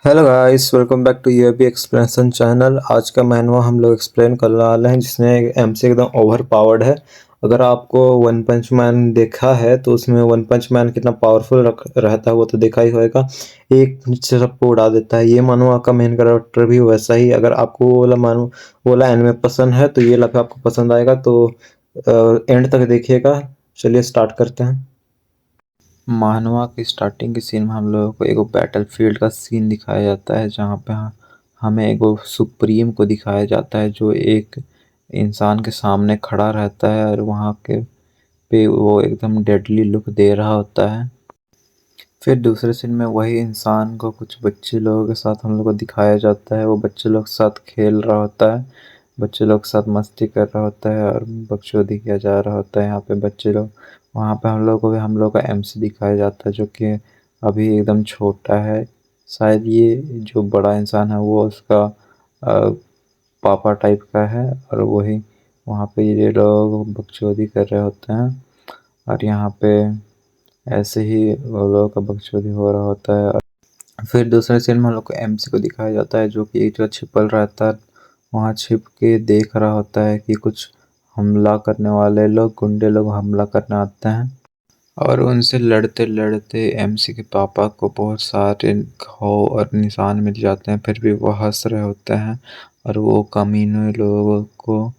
Hello guys, welcome back to UAB explanation channel. आज का मैनुआ हम लोग एक्सप्लेन करने वाले हैं जिसमें एमसी एकदम ओवर पावर्ड है। अगर आपको वन पंच मैन देखा है तो उसमें वन पंच मैन कितना पावरफुल रहता है वो तो देखा ही होगा। एक नीचे सबको उड़ा देता है। ये मैनुआ का मेन कैरेक्टर भी वैसा ही। अगर आपको वो वाला एनिमे पसंद है तो ये भी आपको पसंद आएगा, तो एंड तक देखिएगा। चलिए स्टार्ट करते हैं। मानवा की स्टार्टिंग के सीन में हम लोगों को एक बैटल फील्ड का सीन दिखाया जाता है, जहाँ पे हमें एक सुप्रीम को दिखाया जाता है जो एक इंसान के सामने खड़ा रहता है और वहाँ के पे वो एकदम डेडली लुक दे रहा होता है। फिर दूसरे सीन में वही इंसान को कुछ बच्चे लोगों के साथ हम लोग को दिखाया जाता है। वो बच्चे लोग के साथ खेल रहा होता है, बच्चे लोग के साथ मस्ती कर रहा होता है और बकचोदी किया जा रहा होता है। यहाँ पे बच्चे लोग, वहाँ पे हम लोग को भी हम लोग का एमसी दिखाया जाता है जो कि अभी एकदम छोटा है। शायद ये जो बड़ा इंसान है वो उसका पापा टाइप का है, और वही वहाँ पे ये लोग बकचोदी कर रहे होते हैं। और यहाँ पे ऐसे ही वो लोगों का बकचोदी हो रहा होता है। फिर दूसरे सीन में हम लोग को एमसी को दिखाया जाता है जो कि एक जगह छिपल रहता है। वहाँ छिप के देख रहा होता है कि कुछ हमला करने वाले लोग, गुंडे लोग हमला करने आते हैं। और उनसे लड़ते लड़ते एमसी के पापा को बहुत सारे घाव और निशान मिल जाते हैं, फिर भी वो हंस रहे होते हैं और वो कमीने लोगों को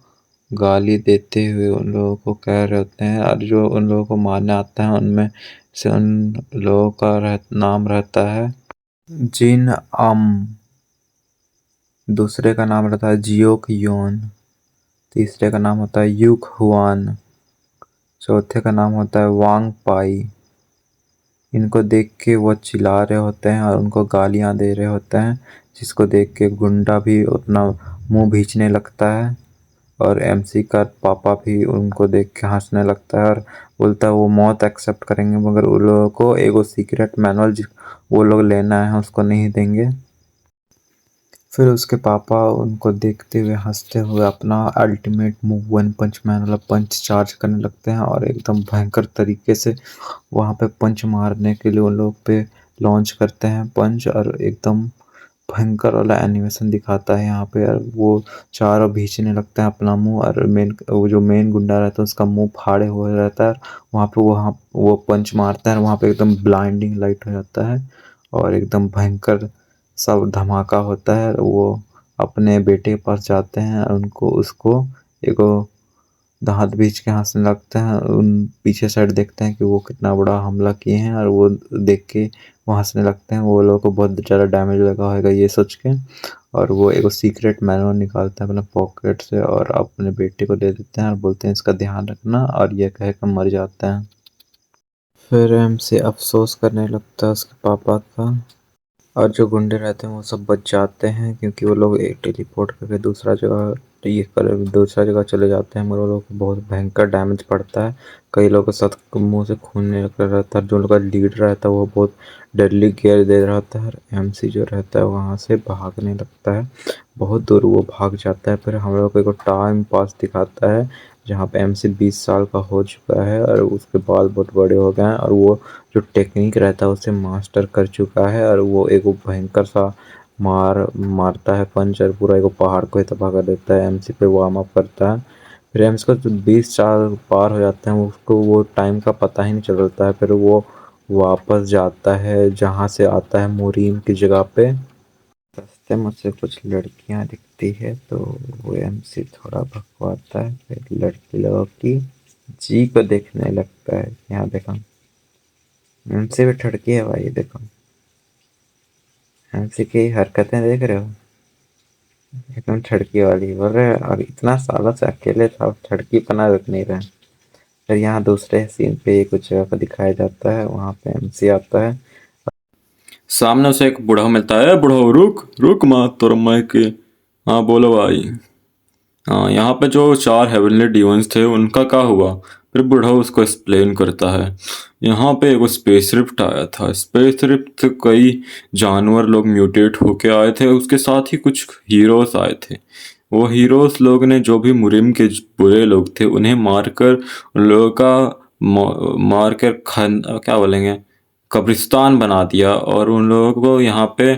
गाली देते हुए उन लोगों को कह रहे होते हैं। और जो उन लोगों को मारने आता है उनमें से उन लोगों का नाम रहता है जिन अम, दूसरे का नाम रहता है जियोक योन, तीसरे का नाम होता है यूक हुआन, चौथे का नाम होता है वांग पाई। इनको देख के वो चिल्ला रहे होते हैं और उनको गालियां दे रहे होते हैं, जिसको देख के गुंडा भी अपना मुंह भींचने लगता है। और एमसी का पापा भी उनको देख के हंसने लगता है और बोलता है वो मौत एक्सेप्ट करेंगे मगर उन लोगों को एगो सीक्रेट मैनुअल वो लोग लेना है उसको नहीं देंगे। फिर उसके पापा उनको देखते हुए हंसते हुए अपना अल्टीमेट मूव वन पंच मैन वाला पंच चार्ज करने लगते हैं और एकदम भयंकर तरीके से वहाँ पे पंच मारने के लिए उन लोग पे लॉन्च करते हैं पंच। और एकदम भयंकर वाला एनिमेशन दिखाता है यहाँ पे। और वो चारों भींचने लगता है अपना मुंह, और वो जो मेन गुंडा रहता है उसका मुंह फाड़े हुए रहता है। वहाँ पे वो पंच मारता है, वहाँ पे एकदम ब्लाइंडिंग लाइट हो जाता है और एकदम भयंकर सब धमाका होता है। वो अपने बेटे के पास जाते हैं और उनको उसको एगो दांत बीच के हंसने लगते हैं। उन पीछे साइड देखते हैं कि वो कितना बड़ा हमला किए हैं और वो देख के वो हंसने लगते हैं। वो लोगों को बहुत ज़्यादा डैमेज लगा होगा ये सोच के, और वो एक सीक्रेट मैनुअल निकालते हैं अपने पॉकेट से और अपने बेटे को दे देते हैं और बोलते हैं इसका ध्यान रखना, और ये कह कर मर जाते हैं। फिर एमसी अफसोस करने लगता है उसके पापा का। और जो गुंडे रहते हैं वो सब बच जाते हैं क्योंकि वो लोग एक टेलीपोर्ट करके दूसरा जगह चले जाते हैं, मगर वो लोग को बहुत भयंकर डैमेज पड़ता है। कई लोगों के साथ मुंह से खून निकल रहता है। जो लोग का लीड रहता है वो बहुत डेडली गियर दे रहा होता है और एमसी जो रहता है वहाँ से भागने लगता है। बहुत दूर वो भाग जाता है। फिर हम लोग को एक टाइम पास दिखाता है जहाँ पे एमसी 20 साल का हो चुका है और उसके बाल बहुत बड़े हो गए हैं, और वो जो टेक्निक रहता है उसे मास्टर कर चुका है। और वो एक भयंकर सा मारता है पंच और पूरा एक पहाड़ को ही तबाह कर देता है। एमसी पे वार्म अप करता है। फिर एमसी को जो 20 साल पार हो जाते हैं उसको वो टाइम का पता ही नहीं चलता है। फिर वो वापस जाता है जहाँ से आता है मुरीम की जगह पे। रास्ते में मुझसे कुछ लड़कियां दिखती है तो वो एमसी थोड़ा भकवाता है। फिर लड़की लोगों की जी को देखने लगता है। यहाँ देखो एमसी भी ठड़की है भाई, देखो एमसी की हरकतें देख रहे हो, एकदम ठड़की वाली बोल रहे हैं। और इतना सालों से अकेले था, अब ठड़की पना रुक नहीं रहा है। फिर यहाँ दूसरे सीन पे कुछ जगह को दिखाया जाता है, वहाँ पे एमसी आता है। सामने उसे एक बूढ़ा मिलता है। बूढ़ा रुक रुक मत, तोर मैं के। हाँ बोलो भाई। हाँ, यहाँ पे जो 4 हेवनली डिवंस थे उनका क्या हुआ? फिर बूढ़ा उसको एक्सप्लेन करता है। यहाँ पे एक स्पेस रिफ्ट आया था। स्पेस रिफ्ट से कई जानवर लोग म्यूटेट होके आए थे, उसके साथ ही कुछ हीरोज आए थे। वो हीरोज लोग ने जो भी मुरिम के बुरे लोग थे उन्हें मारकर उन लोगों का मार कर खन क्या बोलेंगे, कब्रिस्तान बना दिया और उन लोगों को यहाँ पे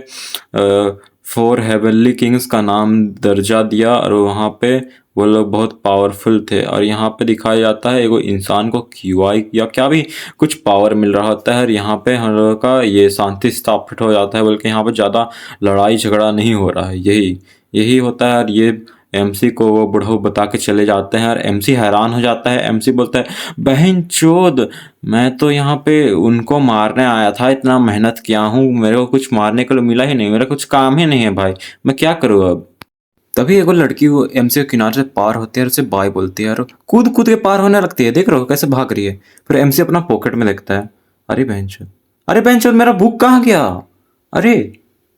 4 हेवनली किंग्स का नाम दर्जा दिया और वहाँ पे वो लोग बहुत पावरफुल थे। और यहाँ पे दिखाया जाता है एगो इंसान को क्यूआई या क्या भी कुछ पावर मिल रहा होता है और यहाँ पे हम लोगों का ये शांति स्थापित हो जाता है, बल्कि यहाँ पे ज़्यादा लड़ाई झगड़ा नहीं हो रहा है। यही यही होता है और ये एमसी को वो बुढ़ऊ बता के चले जाते हैं और एमसी हैरान हो जाता है। एमसी बोलता है, बहन चोद, मैं तो यहाँ पे उनको मारने आया था, इतना मेहनत किया हूँ, मेरे को कुछ मारने को मिला ही नहीं, मेरा कुछ काम ही नहीं है भाई, मैं क्या करूँ अब। तभी एगो लड़की वो एमसी के किनारे से पार होती है और उसे बाय बोलती है और कूद कूद के पार होने लगती है। देख रहे हो कैसे भाग रही है। फिर एमसी अपना पॉकेट में देखता है, अरे बहनचोद, अरे बहनचोद, मेरा बुक कहाँ गया, अरे।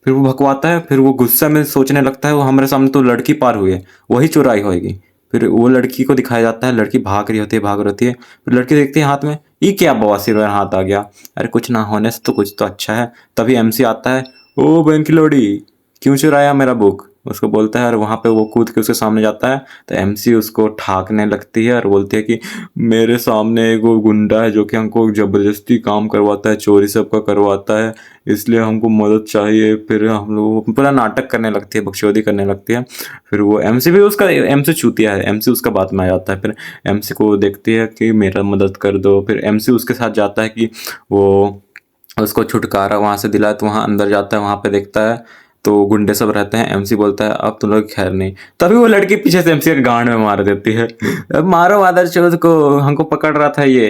फिर वो भकवाता है, फिर वो गुस्सा में सोचने लगता है वो हमारे सामने तो लड़की पार हुई है, वही चुराई होगी। फिर वो लड़की को दिखाया जाता है, लड़की भाग रही होती है, भाग रही होती है। फिर लड़की देखती है हाथ में, ये क्या बवासीर मेरा हाथ आ गया, अरे कुछ ना होने से तो कुछ तो अच्छा है। तभी एमसी आता है, ओ बहन की लोड़ी, क्यों चुराया मेरा बुक, उसको बोलता है। और वहाँ पे वो कूद के उसके सामने जाता है तो एमसी उसको ठाकने लगती है और बोलती है कि मेरे सामने एक वो गुंडा है जो कि हमको जबरदस्ती काम करवाता है, चोरी सबका करवाता है, इसलिए हमको मदद चाहिए। फिर हम लोग पूरा नाटक करने लगती है, बकचोदी करने लगती है। फिर वो एमसी भी उसका, एमसी चूतिया है, एमसी उसका बात में आ जाता है। फिर एमसी को देखती है कि मेरा मदद कर दो। फिर एमसी उसके साथ जाता है कि वो उसको छुटकारा वहां से दिलाए। तो वहां अंदर जाता है, वहां पे देखता है तो गुंडे सब रहते हैं। एमसी बोलता है अब तुम लोग खैर नहीं। तभी वो लड़की पीछे से एमसी के गांड में मार देती है, अब मारो मादरचोद को, हमको पकड़ रहा था ये।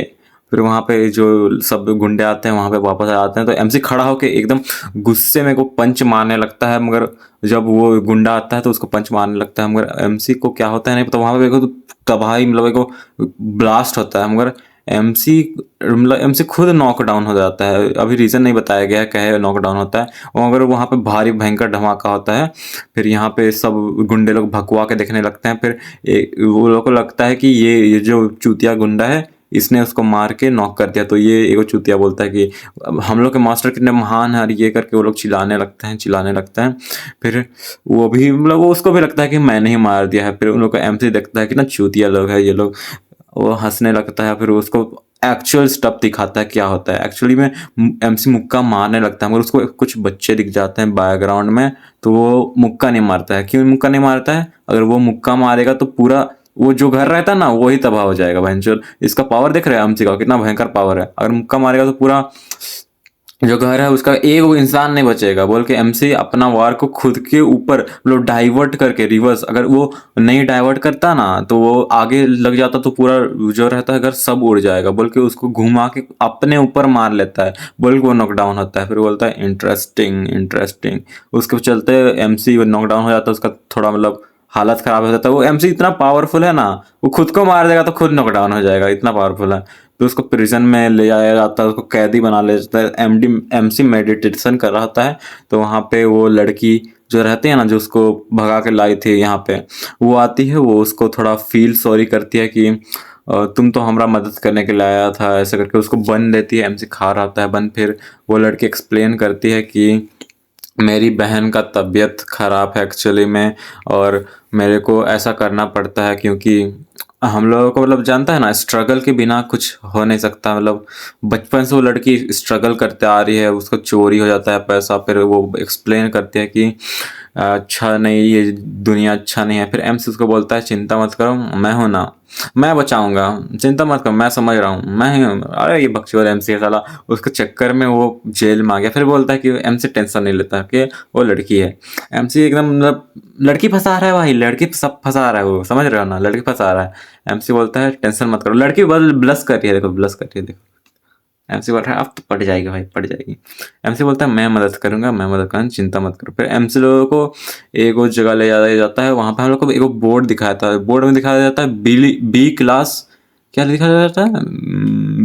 फिर वहां पे जो सब गुंडे आते हैं वहां पे वापस आ जाते हैं। तो एमसी खड़ा होके एकदम गुस्से में को पंच मारने लगता है, मगर जब वो गुंडा आता है तो उसको पंच मारने लगता है, मगर एमसी को क्या होता है नहीं पता। वहां पे देखो तो तबाही, मतलब एक ब्लास्ट होता है, मगर एमसी मतलब एमसी खुद नॉकडाउन हो जाता है। अभी रीजन नहीं बताया गया है कहे नॉकडाउन होता है, और अगर वहाँ पे भारी भयंकर धमाका होता है। फिर यहाँ पे सब गुंडे लोग भकुआ के देखने लगते हैं। फिर वो लोग को लगता है कि ये जो चूतिया गुंडा है इसने उसको मार के नॉक कर दिया। तो ये एगो चूतिया बोलता है कि हम लोग के मास्टर कितने महान है, और ये करके वो लोग चिल्लाने लगते हैं, चिल्लाने लगते हैं। फिर वो भी मतलब वो उसको भी लगता है कि मैंने ही मार दिया है। फिर उन लोग को एमसी देखता है कि ना चूतिया लोग है ये लोग, वो हंसने लगता है। फिर उसको एक्चुअल स्टफ दिखाता है क्या होता है एक्चुअली में। एमसी मुक्का मारने लगता है, मगर उसको कुछ बच्चे दिख जाते हैं बैकग्राउंड में, तो वो मुक्का नहीं मारता है। क्यों मुक्का नहीं मारता है, अगर वो मुक्का मारेगा तो पूरा वो जो घर रहता है ना वही तबाह हो जाएगा। भयंकर इसका पावर देख रहे हैं एमसी का, कितना भयंकर पावर है। अगर मुक्का मारेगा तो पूरा जो घर है उसका एक वो इंसान नहीं बचेगा। बोल के एमसी अपना वार को खुद के ऊपर मतलब डाइवर्ट करके रिवर्स, अगर वो नहीं डाइवर्ट करता ना तो वो आगे लग जाता तो पूरा जो रहता है घर सब उड़ जाएगा। बोल के उसको घुमा के अपने ऊपर मार लेता है, बोल के वो नॉकडाउन होता है। फिर बोलता है इंटरेस्टिंग इंटरेस्टिंग, उसके चलते एमसी नॉकडाउन हो जाता है। उसका थोड़ा मतलब हालत खराब हो जाता है। वो एमसी इतना पावरफुल है ना, वो खुद को मार देगा तो खुद नॉकडाउन हो जाएगा, इतना पावरफुल है। तो उसको प्रिजन में ले जाया जाता है, उसको कैदी बना ले जाता है। एमसी मेडिटेशन कर रहा होता है, तो वहाँ पे वो लड़की जो रहती है ना, जो उसको भगा के लाई थी यहाँ पे, वो आती है। वो उसको थोड़ा फील सॉरी करती है कि तुम तो हमारा मदद करने के लिए आया था, ऐसे करके उसको बन देती है। एमसी खा रहा होता है बन। फिर वो लड़की एक्सप्लेन करती है कि मेरी बहन का तबीयत ख़राब है एक्चुअली में, और मेरे को ऐसा करना पड़ता है क्योंकि हम लोगों को मतलब जानता है ना, स्ट्रगल के बिना कुछ हो नहीं सकता। मतलब बचपन से वो लड़की स्ट्रगल करते आ रही है, उसको चोरी हो जाता है पैसा। फिर वो एक्सप्लेन करती है कि अच्छा नहीं, ये दुनिया अच्छा नहीं है। फिर एम्स उसको बोलता है चिंता मत करो, मैं हूं ना, मैं बचाऊंगा, चिंता मत करो, मैं समझ रहा हूँ, मैं ही हूँ। अरे ये बकचोद एमसी है साला, उसके चक्कर में वो जेल में आ गया। फिर बोलता है कि एमसी टेंशन नहीं लेता कि वो लड़की है। एमसी एकदम मतलब लड़की फंसा रहा है भाई, लड़की सब फंसा रहा है, वो समझ रहे हो ना, लड़की फंसा रहा है। एमसी बोलता है टेंशन मत करो, लड़की बस ब्लस कर रही है, देखो ब्लस कर रही है, देखो। एमसी बोल रहा है अब तो पड़ जाएगी भाई, पड़ जाएगी। एमसी बोलता है मैं मदद करूंगा, मैं मदद करूंगा, चिंता मत करो। फिर एमसी लोगों को एक और जगह ले जाया जाता है। वहां पे हम लोग को एक बोर्ड दिखाया था, बोर्ड में दिखाया जाता है बी क्लास, क्या लिखा जाता है,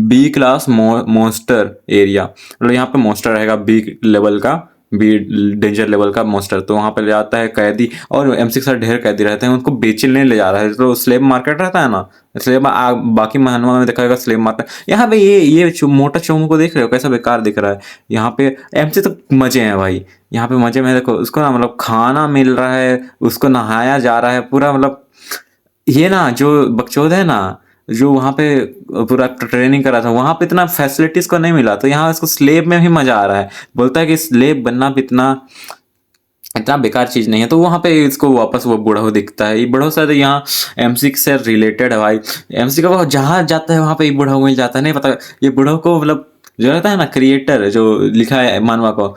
बी क्लास मोस्टर एरिया। मतलब यहाँ पे मोस्टर रहेगा बी लेवल का, बी डेंजर लेवल का मोस्टर। तो वहाँ पे ले जाता है कैदी, और एमसी के साथ ढेर कैदी रहते हैं, उनको बेचने ले जा रहा है। तो स्लेब मार्केट रहता है ना, स्लेब बाकी महानवा में देखा जाएगा स्लेब मार्केट। यहाँ पे ये मोटा चोमू को देख रहे हो कैसा बेकार दिख रहा है। यहाँ पे एमसी तो मजे हैं भाई, यहाँ पे मजे में देखो उसको ना मतलब खाना मिल रहा है, उसको नहाया जा रहा है पूरा। मतलब ये ना जो बकचोद है ना, जो वहाँ पे पूरा ट्रेनिंग करा था वहाँ पे इतना फैसिलिटीज को नहीं मिला, तो यहाँ इसको स्लेब में भी मजा आ रहा है। बोलता है कि स्लेब बनना भी इतना इतना बेकार चीज नहीं है। तो वहां पे इसको वापस वो बूढ़ा दिखता है। ये बूढ़ा शायद यहाँ एमसी से रिलेटेड है भाई। एमसी का वो जहां जाता है वहां पे ये बूढ़ा मिल जाता है। नहीं पता ये बूढ़ा को मतलब जो रहता है ना क्रिएटर जो लिखा है मानवा को,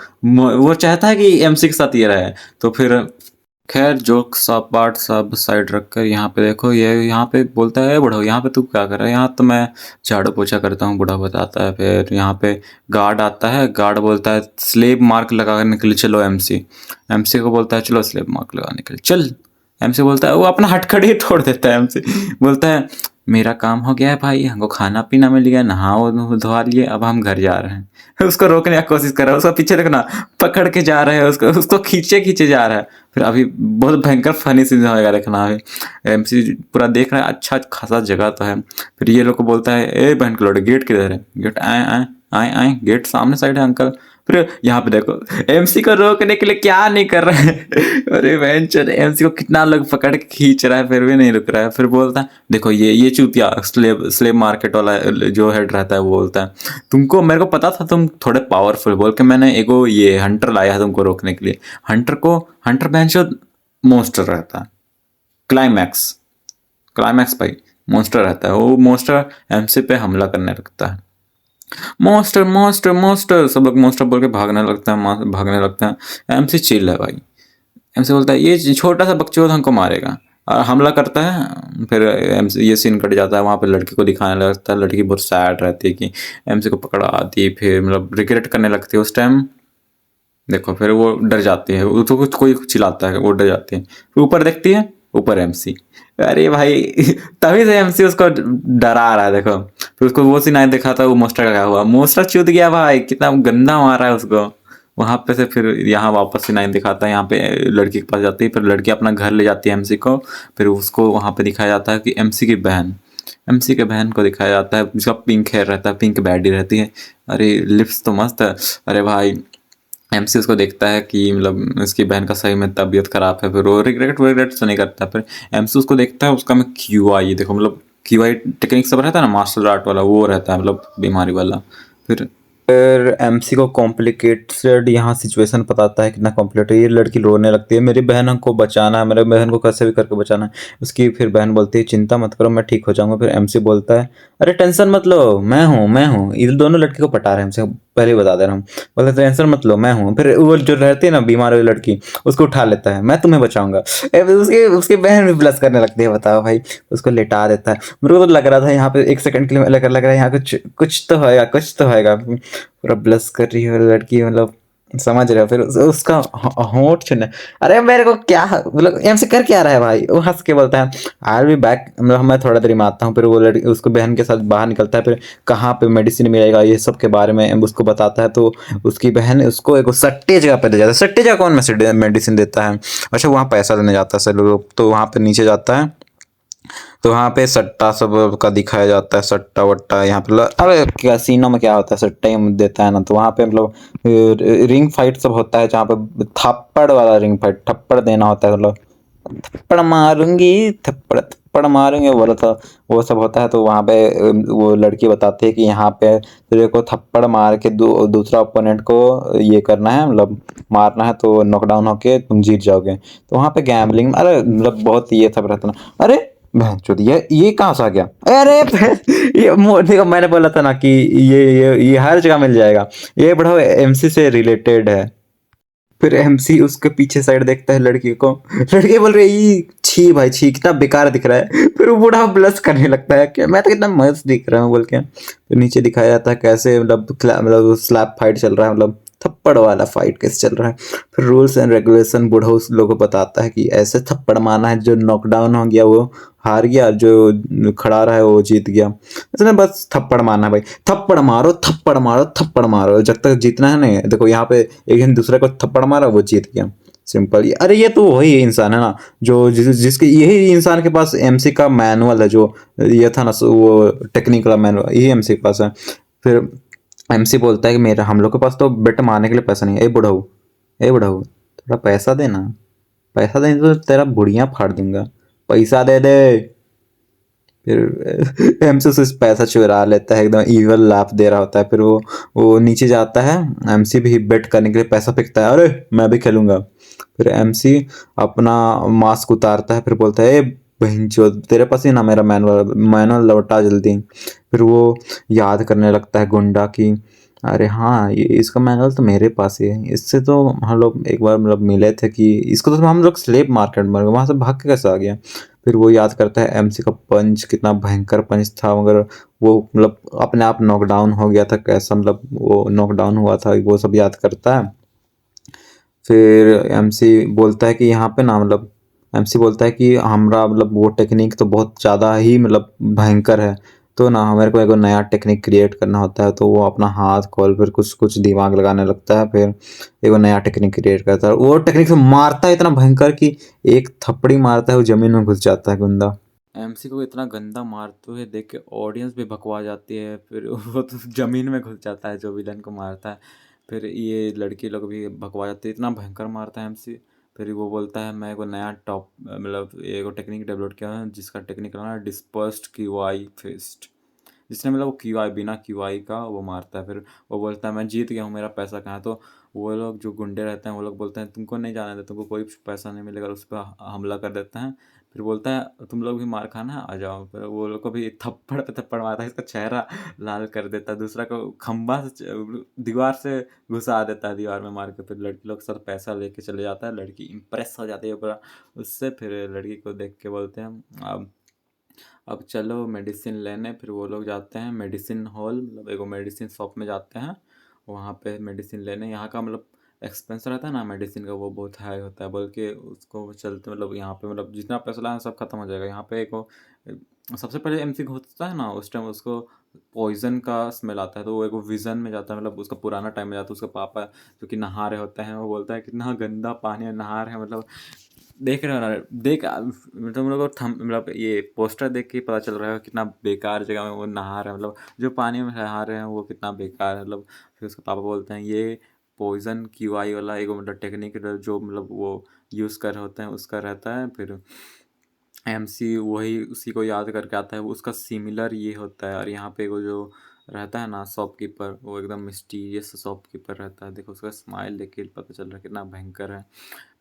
वो चाहता है कि एमसी के साथ ये रहे। तो फिर खैर जोक सब पार्ट सब साइड रखकर यहाँ पे देखो, ये यहाँ पे बोलता है बूढ़ा यहाँ पे तू क्या कर रहा है? यहाँ तो मैं झाड़ू पोछा करता हूँ, बूढ़ा बताता है। फिर यहाँ पे गार्ड आता है, गार्ड बोलता है स्लेब मार्क लगाने के लिए चलो एमसी। एमसी को बोलता है चलो स्लेब मार्क लगाने के लिए चल। एमसी बोलता है, वो अपना हटखड़ी ही तोड़ देता है। एमसी बोलता है मेरा काम हो गया है भाई, हमको खाना पीना मिल गया, नहाओ धोवा लिए, अब हम घर जा रहे हैं। उसको रोकने की कोशिश कर रहा है, उसका पीछे देखना पकड़ के जा रहे हैं, उसको खींचे खींचे जा रहा है। फिर अभी बहुत भयंकर फनी सीन होगा देखना। अभी एमसी पूरा देख रहा है, अच्छा खासा जगह तो है। फिर ये लोग को बोलता है ए बहन के लोड गेट किधर है? गेट आए आए आए आए, गेट सामने साइड है अंकल। फिर यहाँ पे देखो एमसी को रोकने के लिए क्या नहीं कर रहे हैं। अरे वेंचर एमसी को कितना लोग पकड़ के खींच रहा है फिर भी नहीं रुक रहा है। फिर बोलता है देखो ये चूतिया स्लेब मार्केट वाला जो हेड रहता है वो बोलता है तुमको मेरे को पता था तुम थोड़े पावरफुल, बोल के मैंने एगो ये हंटर लाया है तुमको रोकने के लिए। हंटर बेंचो मॉन्स्टर रहता है, क्लाइमैक्स भाई मॉन्स्टर रहता है। वो मॉन्स्टर एमसी पे हमला करने लगता है। मॉन्स्टर मॉन्स्टर मॉन्स्टर सब लोग मॉन्स्टर बोल के भागने लगते हैं। एमसी चिल है भाई। एमसी बोलता है ये छोटा सा बकचोद हमको मारेगा और हमला करता है। फिर एमसी ये सीन कट जाता है। वहाँ पे लड़की को दिखाने लगता है, लड़की बहुत सैड रहती है कि एमसी को पकड़ा आती है। फिर मतलब रिग्रेट करने लगती है उस टाइम। देखो फिर वो डर जाती है, तो कुछ कोई चिल्लाता है, वो डर जाती है। फिर ऊपर देखती है, ऊपर एमसी। अरे भाई तभी से एमसी उसको डरा रहा है। देखो फिर उसको वो सीन दिखा था, वो मोस्टर का क्या हुआ, मोस्टर चूत गया भाई, कितना गंदा मारा है उसको। वहां पे से फिर यहाँ वापस सीन दिखाता है। यहाँ पे लड़की के पास जाती है, फिर लड़की अपना घर ले जाती है एमसी को। फिर उसको वहां पे दिखाया जाता है कि एमसी के बहन को दिखाया जाता है, जिसका पिंक हेयर रहता है, पिंक बैडी रहती है। अरे लिप्स तो मस्त है। अरे भाई एमसी उसको देखता है कि मतलब इसकी बहन का सही में तबीयत खराब है। फिर वो रिग्रेट तो नहीं करता। फिर एमसी उसको देखता है, उसका में क्यूआई देखो, मतलब क्यूआई टेक्निक सब रहता है ना मार्शल आर्ट वाला, वो रहता है मतलब बीमारी वाला। फिर एमसी को कॉम्प्लिकेटेड यहाँ सिचुएशन बताता है कितना कॉम्प्लिकेटेड। ये लड़की रोने लगती है, मेरी बहन को बचाना है, मेरे बहन को कैसे भी करके बचाना है। उसकी फिर बहन बोलती है चिंता मत करो मैं ठीक हो जाऊंगा। फिर एमसी बोलता है अरे टेंशन मत लो मैं हूँ। ये दोनों लड़की को पटा रहे हैं हमसे, पहले ही बता दे रहा हूँ। बोलते टेंशन मत लो मैं हूँ। फिर वो जो रहती है ना बीमार वाली लड़की, उसको उठा लेता है, मैं तुम्हें बचाऊंगा। उसकी उसकी बहन भी ब्लश करने लगती है, बताओ भाई। उसको लेटा देता है। मेरे को तो लग रहा था यहाँ पे एक सेकंड के लिए लग रहा है यहाँ कुछ तो होएगा, कुछ तो होएगा। पूरा ब्लश कर रही है लड़की, मतलब समझ रहे हो। फिर उसका होंठ छूने, अरे मेरे को क्या मतलब एमसी कर क्या रहा है भाई। वो हंस के बोलता है आई विल बी बैक, मतलब मैं थोड़ा देर में आता हूँ। फिर वो लड़की उसको बहन के साथ बाहर निकलता है। फिर कहाँ पे मेडिसिन मिलेगा ये सब के बारे में उसको बताता है। तो उसकी बहन उसको एक सट्टे जगह पे ले जाता है। सट्टे जगह कौन मेडिसिन देता है? अच्छा वहाँ पैसा देने जाता है सर लोग, तो वहाँ पे नीचे जाता है। तो वहाँ पे सट्टा सब का दिखाया जाता है, सट्टा वट्टा यहाँ पे अरे कैसीनो में क्या होता है, सट्टा ही देता है ना। तो वहाँ पे मतलब रिंग फाइट सब होता है, जहाँ पे थप्पड़ वाला रिंग फाइट, थप्पड़ देना होता है, मतलब थप्पड़ मारूंगी, थप्पड़ थप्पड़ मारूंगी बोला था, वो सब होता है। तो वहाँ पे वो लड़की बताती है कि यहाँ पे तेरे को थप्पड़ मार के दूसरा ओपोनेंट को ये करना है, मतलब मारना है, तो नॉकडाउन होके तुम जीत जाओगे। तो वहाँ पे गैम्बलिंग, अरे मतलब बहुत ये सब रहता ना। अरे बहनचोद ये कहाँ से आ गया? अरे देखो मैंने बोला था ना कि ये हर जगह मिल जाएगा। ये बड़ा एमसी से रिलेटेड है। फिर एमसी उसके पीछे साइड देखता है लड़की को, लड़की बोल रही छी भाई छी, कितना बेकार दिख रहा है। फिर वो बूढ़ा ब्लश करने लगता है कि मैं तो कितना मस्त दिख रहा हूँ बोल के। फिर नीचे दिखाया जाता है कैसे मतलब स्लैप फाइट चल रहा है, मतलब थप्पड़ वाला फाइट कैसे चल रहा है। फिर रूल्स एंड रेगुलेशन बूढ़ा उस लोगों को बताता है कि ऐसे थप्पड़ मारना है, जो नॉकडाउन हो गया वो हार गया, जो खड़ा रहा है वो जीत गया। इसने बस थप्पड़ मारना है भाई, थप्पड़ मारो थप्पड़ मारो थप्पड़ मारो, जब तक जीतना है। नहीं देखो यहाँ पे एक दिन दूसरे को थप्पड़ मारा वो जीत गया, सिंपल। अरे ये तो वही इंसान है ना जो जिसके यही इंसान के पास एमसी का मैनुअल है, जो ये था ना वो टेक्निक वाला मैनुअल, यही एमसी के पास है। फिर एमसी बोलता है कि मेरा हम लोग के पास तो बेट मारने के लिए पैसा नहीं है। ए बुढ़ाऊ थोड़ा पैसा देना, पैसा देने तो तेरा बुढ़िया फाड़ दूंगा, पैसा दे दे। फिर एमसी उससे पैसा चुरा लेता है, एकदम इविल लाफ दे रहा होता है। फिर वो नीचे जाता है, एमसी भी बेट करने के लिए पैसा फेंकता है, अरे मैं भी खेलूंगा। फिर एमसी अपना मास्क उतारता है, फिर बोलता है, ए बहनचोद, तेरे पास ही ना मेरा मैनुअल मैनुअल लौटा जल्दी। फिर वो याद करने लगता है गुंडा की, अरे हाँ, ये इसका मैनुअल तो मेरे पास ही है, इससे तो हम लोग एक बार मतलब मिले थे, कि इसको तो हम लोग स्लेब मार्केट में वहां से भाग के कैसे आ गया। फिर वो याद करता है एमसी का पंच कितना भयंकर पंच था, मगर वो मतलब अपने आप नॉकडाउन हो गया था, कैसा मतलब वो नॉकडाउन हुआ था, वो सब याद करता है। फिर एमसी बोलता है कि यहाँ पे ना मतलब एमसी बोलता है कि हमारा मतलब वो टेक्निक तो बहुत ज़्यादा ही मतलब भयंकर है, तो ना हमारे को एक नया टेक्निक क्रिएट करना होता है। तो वो अपना हाथ खोल फिर कुछ कुछ दिमाग लगाने लगता है, फिर एक नया टेक्निक क्रिएट करता है। वो टेक्निक से मारता है इतना भयंकर कि एक थप्पड़ी मारता है, वो जमीन में घुस जाता है गुंडा। एमसी को इतना गंदा मारते हुए देख के ऑडियंस भी भकवा जाती है, फिर वो तो ज़मीन में घुस जाता है जो विलन को मारता है। फिर ये लड़की लोग भी भकवा जाती है, इतना भयंकर मारता है एमसी। फिर वो बोलता है मैं को नया टॉप मतलब एक टेक्निक डेवलप किया है, जिसका टेक्निक नाम है डिस्पर्स्ड क्यूआई फिस्ट, जिसने मतलब वो क्यूआई बिना क्यूआई का वो मारता है। फिर वो बोलता है मैं जीत गया हूँ, मेरा पैसा कहाँ है। तो वो लोग जो गुंडे रहते हैं वो लोग बोलते हैं तुमको नहीं जाने दे, तुमको कोई पैसा नहीं मिलेगा, उस पर हमला कर देते हैं। फिर बोलता है तुम लोग भी मार खाना है, आ जाओ। फिर वो लोग को भी थप्पड़ पे थप्पड़ मारता है, इसका चेहरा लाल कर देता है, दूसरा को खंबा से दीवार से घुसा देता है, दीवार में मार के। फिर लड़की लोग साथ पैसा लेके चले जाता है, लड़की इम्प्रेस हो जाती है पूरा उससे। फिर लड़की को देख के बोलते हैं अब चलो मेडिसिन लेने। फिर वो लोग जाते हैं मेडिसिन हॉल, मतलब एक मेडिसिन शॉप में जाते हैं, वहाँ पे मेडिसिन लेने। यहाँ का मतलब एक्सपेंस रहता है ना मेडिसिन का, वो बहुत हाई होता है, बल्कि उसको वो चलते मतलब यहाँ पे मतलब जितना पैसा लाए सब खत्म हो जाएगा। यहाँ पे एक सबसे पहले एमसी होता है ना, उस टाइम उसको पॉइजन का स्मेल आता है, तो वो एक विजन में जाता है, मतलब उसका पुराना टाइम में जाता है। उसका पापा जो कि नहा रहे होते हैं, वो बोलता है कितना गंदा पानी है, नहा रहे हैं मतलब। देख रहे हो ना, देख मतलब हम लोग को थम मतलब ये पोस्टर देख के ही पता चल रहा है कितना बेकार जगह में वो नहा रहे हैं, मतलब जो पानी में नहा रहे हैं वो कितना बेकार है मतलब। फिर उसके पापा बोलते हैं ये पॉइजन क्यूआई वाला एक मतलब टेक्निक जो मतलब वो यूज़ कर रहे होते हैं उसका रहता है। फिर एमसी वही उसी को याद करके आता है, वो उसका सिमिलर ये होता है। और यहाँ पे वो जो रहता है ना शॉपकीपर, वो एकदम मिस्टीरियस शॉपकीपर रहता है, देखो उसका स्माइल देख के पता चल रहा है कितना भयंकर है।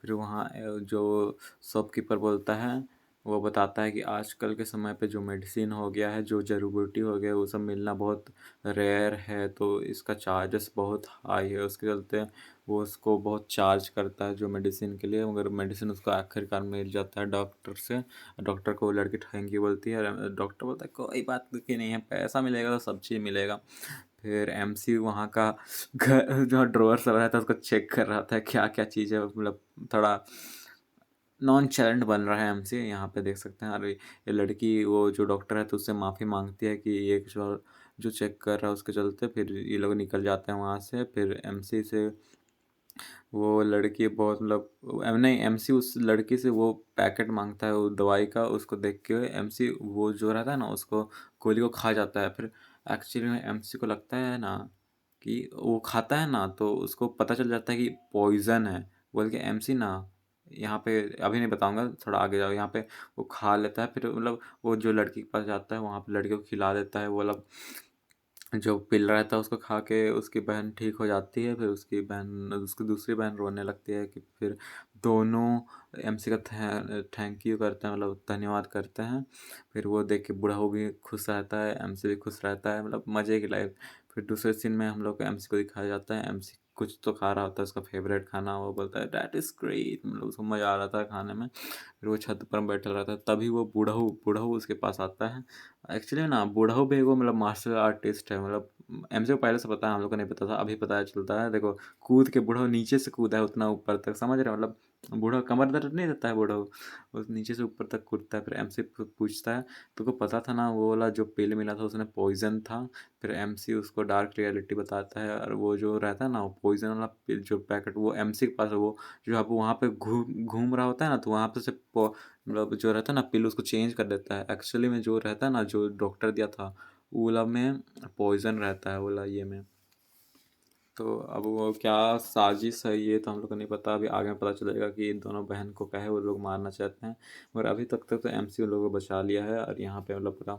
फिर वहाँ जो शॉपकीपर बोलता है, वो बताता है कि आजकल के समय पे जो मेडिसिन हो गया है, जो जड़ी बूटी हो गया है, वो सब मिलना बहुत रेयर है, तो इसका चार्जेस बहुत हाई है। उसके चलते वो उसको बहुत चार्ज करता है जो मेडिसिन के लिए, मगर मेडिसिन उसको आखिरकार मिल जाता है डॉक्टर से। डॉक्टर को वो लड़की थैंक यू बोलती है, और डॉक्टर बोलता है कोई बात की नहीं है, पैसा मिलेगा तो सब चीज़ मिलेगा। फिर एमसी वहाँ का घर जो ड्रॉअर सब रहता है उसको चेक कर रहा था क्या क्या चीज़ है, मतलब थोड़ा नॉन चैलेंट बन रहा है एमसी, यहाँ पे देख सकते हैं। और ये लड़की वो जो डॉक्टर है तो उससे माफ़ी मांगती है कि ये जो जो चेक कर रहा है उसके चलते। फिर ये लोग निकल जाते हैं वहाँ से। फिर एमसी से वो लड़की बहुत मतलब नहीं, एमसी उस लड़की से वो पैकेट मांगता है वो दवाई का, उसको देख के एमसी वो जो रहता है ना उसको गोली को खा जाता है। फिर एक्चुअली में एमसी को लगता है ना कि वो खाता है ना तो उसको पता चल जाता है कि पॉइजन है, बोल के एमसी ना यहाँ पे अभी नहीं बताऊंगा, थोड़ा आगे जाओ। यहाँ पे वो खा लेता है, फिर मतलब वो जो लड़की के पास जाता है वहाँ पे लड़की को खिला देता है, वो मतलब जो पिल रहता है उसको खा के उसकी बहन ठीक हो जाती है। फिर उसकी बहन उसकी दूसरी बहन रोने लगती है कि फिर दोनों एमसी का थैंक यू करते हैं, मतलब धन्यवाद करते हैं। फिर वो देख के बूढ़ा भी खुश रहता है, एमसी भी खुश रहता है, मतलब मज़े की लाइफ। फिर दूसरे सीन में हम लोग को एमसी को दिखाया जाता है, एमसी कुछ तो खा रहा होता है उसका फेवरेट खाना, वो बोलता है डैट इज़ ग्रेट, मतलब उसको मज़ा आ रहा था खाने में। फिर वो छत पर बैठा रहता है, तभी वो बूढ़ऊ बूढ़ऊ उसके पास आता है। एक्चुअली ना बूढ़ऊ भी एगो मतलब मार्शल आर्टिस्ट है, मतलब एमसी को पहले से पता है, हम लोग को नहीं पता था, अभी पता चलता है। देखो कूद के बूढ़ऊ नीचे से कूदा है उतना ऊपर तक, समझ रहे हो, मतलब बूढ़ा कमर दर्द नहीं देता है बूढ़ऊ, वो नीचे से ऊपर तक कूदता है। फिर एमसी पूछता है तुमको पता था ना वो वाला जो पिल मिला था उसमें पॉइजन था। फिर एमसी उसको डार्क रियलिटी बताता है, और वो जो रहता है ना वो पॉइजन वाला पिल जो पैकेट वो एमसी के पास है, वो जो अब वहाँ पे घूम घूम रहा होता है ना, तो वहाँ पे से मतलब जो रहता है ना पिल उसको चेंज कर देता है। एक्चुअली में जो रहता है ना जो डॉक्टर दिया था वो वाला में पॉइजन रहता है, वो वाला ये में। तो अब वो क्या साजिश है ये तो हम लोग को नहीं पता, अभी आगे पता चलेगा कि इन दोनों बहन को काहे वो लोग मारना चाहते हैं। मगर अभी तक तो एमसी उन लोगों को बचा लिया है और यहाँ पे मतलब पूरा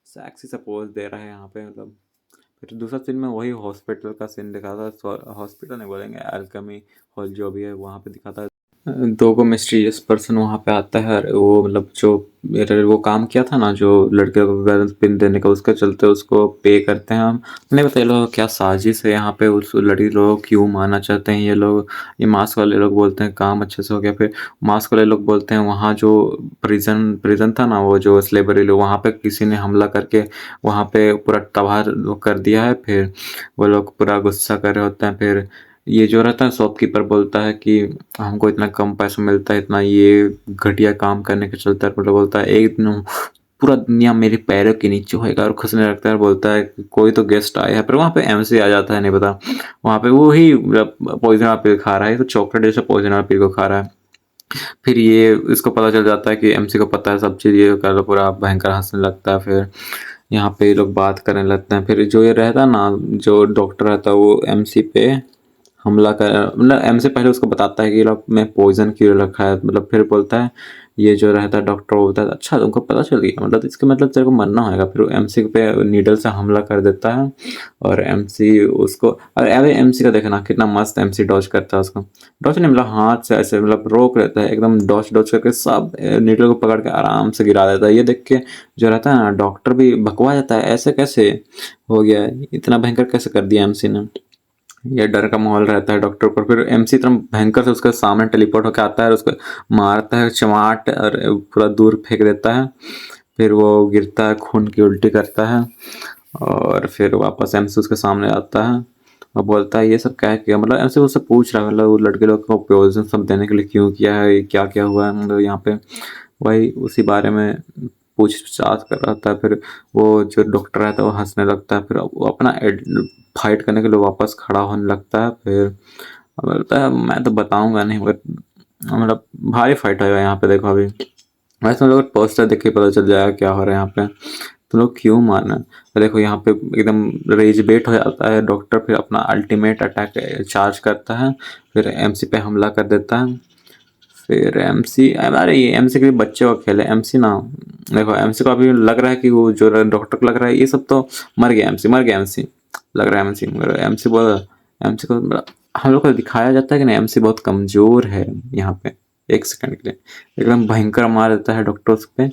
सेक्सी सा पोज दे रहा है यहाँ पे मतलब। फिर दूसरा सीन में वही हॉस्पिटल का सीन दिखा था, हॉस्पिटल नहीं बोलेंगे, अल्केमी हॉल जो भी है वहाँ पे दिखाता है। दो को मिस्टीरियस पर्सन वहाँ पे आता है और वो मतलब जो मेरे वो काम किया था ना जो लड़के को गलत पिन देने का, उसके चलते उसको पे करते हैं हम। नहीं पता ये लोग क्या साजिश है यहाँ पे, उस लड़की लोग क्यों मारना चाहते हैं ये लोग। ये मास्क वाले लोग बोलते हैं काम अच्छे से हो गया, फिर मास्क वाले लोग बोलते हैं वहाँ जो प्रिजन था ना, वो जो स्लेवरी लोग वहाँ पे किसी ने हमला करके वहाँ पे पूरा तबाह कर दिया है। फिर वो लोग पूरा गुस्सा कर रहे होते हैं। फिर ये जो रहता है शॉपकीपर बोलता है कि हमको इतना कम पैसा मिलता है, इतना ये घटिया काम करने के चलते है। मतलब बोलता है एक दिन पूरा दुनिया मेरे पैरों के नीचे होएगा और खुशने लगता है। बोलता है कि कोई तो गेस्ट आया है, फिर वहाँ पे एमसी आ जाता है, नहीं पता वहाँ पे वो ही पॉइजन एपिल खा रहा है, तो चॉकलेट जैसा पॉइजन एपिल को खा रहा है। फिर ये इसको पता चल जाता है कि एमसी को पता है सब चीज़, ये कर पूरा भयंकर हंसने लगता है। फिर यहाँ पे ये लोग बात करने लगते हैं। फिर जो ये रहता है ना, जो डॉक्टर रहता है वो एमसी पे हमला कर मतलब एमसी पहले उसको बताता है कि लोग मैं पॉइजन क्यों रखा है, मतलब फिर बोलता है ये जो रहता है डॉक्टर बोलता है अच्छा तुमको पता चल गया, मतलब इसके मतलब तेरे को मरना होगा। फिर एमसी पे नीडल से हमला कर देता है और एमसी उसको, और अरे एमसी का देखना कितना मस्त एमसी डॉज करता है उसको। डॉज नहीं मतलब हाथ से ऐसे मतलब रोक लेता है एकदम, डॉज डॉज करके सब नीडल को पकड़ के आराम से गिरा देता है। ये देख के जो रहता है ना डॉक्टर भी भकवा जाता है, ऐसे कैसे हो गया, इतना भयंकर कैसे कर दिया एमसी ने। ये डर का माहौल रहता है डॉक्टर पर। फिर एमसी इतना भयंकर से उसके सामने टेलीपोर्ट होकर आता है और उसको मारता है चमाट और पूरा दूर फेंक देता है। फिर वो गिरता है, खून की उल्टी करता है और फिर वापस एमसी उसके सामने आता है और बोलता है ये सब क्या किया, मतलब एमसी उससे पूछ रहा है मतलब वो लड़के लोग को पॉइजन सब देने के लिए क्यों किया है, क्या क्या हुआ है, मतलब यहाँ पे वही उसी बारे में पूछताछ कर रहा था। फिर वो जो डॉक्टर रहता है वो हंसने लगता है, फिर वो अपना फाइट करने के लिए वापस खड़ा होने लगता है। फिर बोलता है मैं तो बताऊंगा नहीं, मगर मतलब भारी फाइट होगा यहाँ पे, देखो अभी वैसे लोग पोस्टर देख के पता चल जाएगा क्या हो रहा है यहाँ पे, तो लोग क्यों मारना। तो देखो यहाँ पे एकदम रेज बेट हो जाता है डॉक्टर, फिर अपना अल्टीमेट अटैक चार्ज करता है, फिर एमसी पे हमला कर देता है। फिर एमसी, अरे ये एमसी के बच्चे का खेल है एमसी ना। देखो एमसी को अभी लग रहा है कि वो जो डॉक्टर को लग रहा है ये सब तो मर गया एमसी, मर गया एमसी लग रहा है एमसी, मगर एमसी बोल एमसी को हम लोग को दिखाया जाता है कि नहीं एमसी बहुत कमजोर है यहाँ पे। एक सेकंड के लिए एकदम भयंकर मार देता है डॉक्टर उस पे,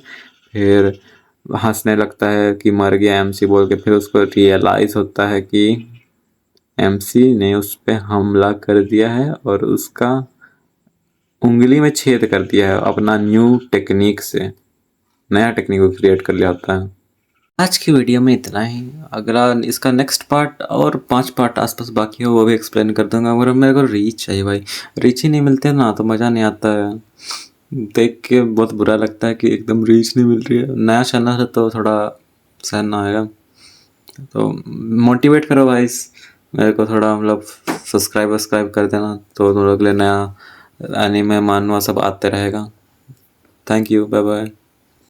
फिर हंसने लगता है कि मर गया एमसी बोल के। फिर उसको रियलाइज होता है कि एमसी ने उस पे हमला कर दिया है और उसका उंगली में छेद कर दिया है अपना न्यू टेक्निक से, नया टेक्निक को क्रिएट कर लिया होता है। आज की वीडियो में इतना ही, अगला इसका नेक्स्ट पार्ट और 5 पार्ट आसपास बाकी हो वो भी एक्सप्लेन कर दूंगा। मगर मेरे को रीच चाहिए भाई, रीच ही नहीं मिलते ना तो मज़ा नहीं आता है, देख के बहुत बुरा लगता है कि एकदम रीच नहीं मिल रही है। नया चैनल है तो थोड़ा सहन ना आएगा, तो मोटिवेट करो भाई मेरे को थोड़ा, मतलब सब्सक्राइब कर देना तो तुम लोग के लिए नया एनीमे मानवा सब आते रहेगा। Thank you, bye bye.